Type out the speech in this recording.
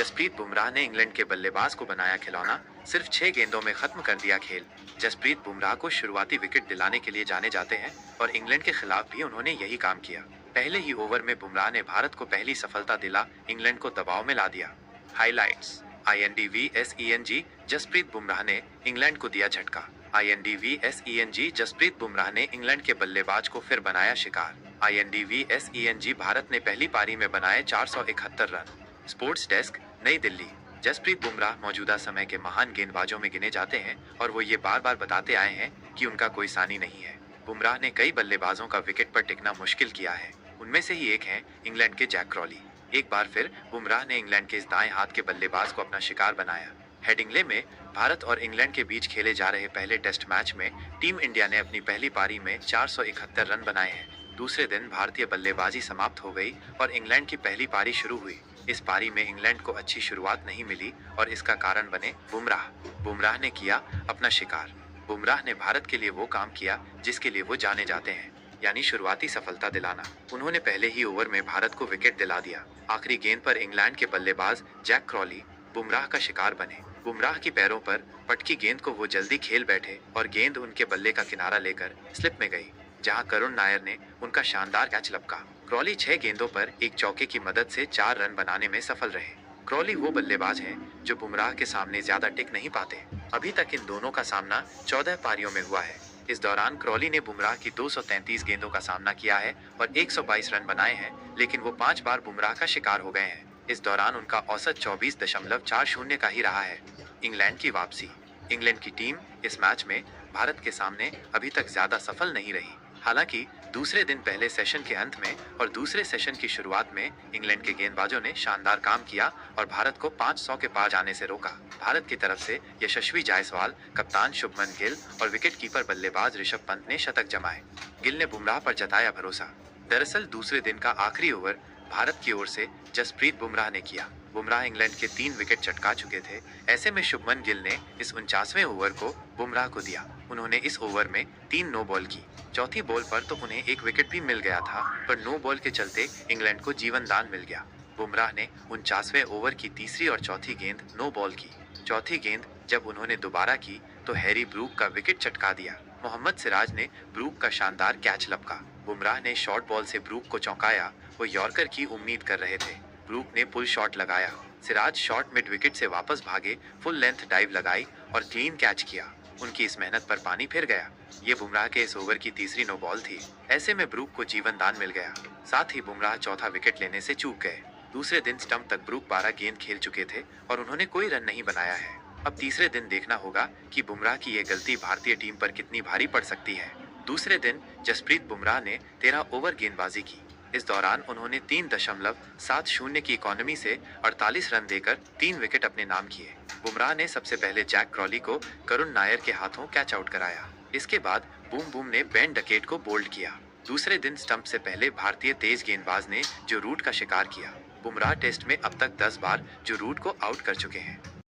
जसप्रीत बुमराह ने इंग्लैंड के बल्लेबाज को बनाया खिलौना, सिर्फ 6 गेंदों में खत्म कर दिया खेल। जसप्रीत बुमराह को शुरुआती विकेट दिलाने के लिए जाने जाते हैं और इंग्लैंड के खिलाफ भी उन्होंने यही काम किया। पहले ही ओवर में बुमराह ने भारत को पहली सफलता दिला इंग्लैंड को दबाव में ला दिया। हाइलाइट्स। INDVSENG जसप्रीत बुमराह ने इंग्लैंड को दिया झटका। INDVSENG जसप्रीत बुमराह ने इंग्लैंड के बल्लेबाज को फिर बनाया शिकार। INDVSENG भारत ने पहली पारी में बनाए 471 रन। स्पोर्ट्स डेस्क, नई दिल्ली। जसप्रीत बुमराह मौजूदा समय के महान गेंदबाजों में गिने जाते हैं और वो ये बार बार बताते आए हैं कि उनका कोई सानी नहीं है। बुमराह ने कई बल्लेबाजों का विकेट पर टिकना मुश्किल किया है। उनमें से ही एक हैं इंग्लैंड के जैक क्रॉली। एक बार फिर बुमराह ने इंग्लैंड के इस दाएं हाथ के बल्लेबाज को अपना शिकार बनाया। हेडिंग्ले में भारत और इंग्लैंड के बीच खेले जा रहे पहले टेस्ट मैच में टीम इंडिया ने अपनी पहली पारी में 471 रन बनाए हैं। दूसरे दिन भारतीय बल्लेबाजी समाप्त हो गई और इंग्लैंड की पहली पारी शुरू हुई। इस पारी में इंग्लैंड को अच्छी शुरुआत नहीं मिली और इसका कारण बने बुमराह। बुमराह ने किया अपना शिकार। बुमराह ने भारत के लिए वो काम किया जिसके लिए वो जाने जाते हैं, यानी शुरुआती सफलता दिलाना। उन्होंने पहले ही ओवर में भारत को विकेट दिला दिया। आखिरी गेंद पर इंग्लैंड के बल्लेबाज जैक क्रॉली बुमराह का शिकार बने। बुमराह की पैरों पर पटकी गेंद को वो जल्दी खेल बैठे और गेंद उनके बल्ले का किनारा लेकर स्लिप में गई, जहां करुण नायर ने उनका शानदार कैच लपका। क्रॉली 6 गेंदों पर एक चौके की मदद से 4 रन बनाने में सफल रहे। क्रॉली वो बल्लेबाज हैं जो बुमराह के सामने ज्यादा टिक नहीं पाते। अभी तक इन दोनों का सामना 14 पारियों में हुआ है। इस दौरान क्रॉली ने बुमराह की 233 गेंदों का सामना किया है और 122 रन बनाए हैं, लेकिन वो 5 बार बुमराह का शिकार हो गए हैं। इस दौरान उनका औसत 24.40 का ही रहा है। इंग्लैंड की वापसी। इंग्लैंड की टीम इस मैच में भारत के सामने अभी तक ज्यादा सफल नहीं रही। हालांकि दूसरे दिन पहले सेशन के अंत में और दूसरे सेशन की शुरुआत में इंग्लैंड के गेंदबाजों ने शानदार काम किया और भारत को 500 के पार जाने से रोका। भारत की तरफ से यशस्वी जायसवाल, कप्तान शुभमन गिल और विकेटकीपर बल्लेबाज ऋषभ पंत ने शतक जमाए। गिल ने बुमराह पर जताया भरोसा। दरअसल दूसरे दिन का आखिरी ओवर भारत की ओर से जसप्रीत बुमराह ने किया। बुमराह इंग्लैंड के 3 विकेट चटका चुके थे। ऐसे में शुभमन गिल ने इस 49वें ओवर को बुमराह को दिया। उन्होंने इस ओवर में 3 नो बॉल की। चौथी बॉल पर तो उन्हें एक विकेट भी मिल गया था, पर नो बॉल के चलते इंग्लैंड को जीवन दान मिल गया। बुमराह ने 49वें ओवर की तीसरी और चौथी गेंद नो बॉल की। चौथी गेंद जब उन्होंने दोबारा की तो हैरी ब्रूक का विकेट चटका दिया। मोहम्मद सिराज ने ब्रूक का शानदार कैच लपका। बुमराह ने शॉर्ट बॉल से ब्रूक को चौंकाया। वो यॉर्कर की उम्मीद कर रहे थे। ब्रूक ने पुल शॉट लगाया। सिराज शॉट मिड विकेट से वापस भागे, फुल लेंथ डाइव लगाई और क्लीन कैच किया। उनकी इस मेहनत पर पानी फिर गया। ये बुमराह के इस ओवर की तीसरी नो बॉल थी। ऐसे में ब्रूक को जीवन दान मिल गया। साथ ही बुमराह चौथा विकेट लेने से चूक गए। दूसरे दिन स्टंप तक ब्रूक 12 गेंद खेल चुके थे और उन्होंने कोई रन नहीं बनाया है। अब तीसरे दिन देखना होगा कि बुमराह की ये गलती भारतीय टीम पर कितनी भारी पड़ सकती है। दूसरे दिन जसप्रीत बुमराह ने 13 ओवर गेंदबाजी की। इस दौरान उन्होंने 3.70 की इकोनॉमी से 48 रन देकर 3 विकेट अपने नाम किए। बुमराह ने सबसे पहले जैक क्रॉली को करुण नायर के हाथों कैच आउट कराया। इसके बाद बूम बूम ने बेन डकेट को बोल्ड किया। दूसरे दिन स्टंप से पहले भारतीय तेज गेंदबाज ने जो रूट का शिकार किया। बुमराह टेस्ट में अब तक 10 बार जो रूट को आउट कर चुके हैं।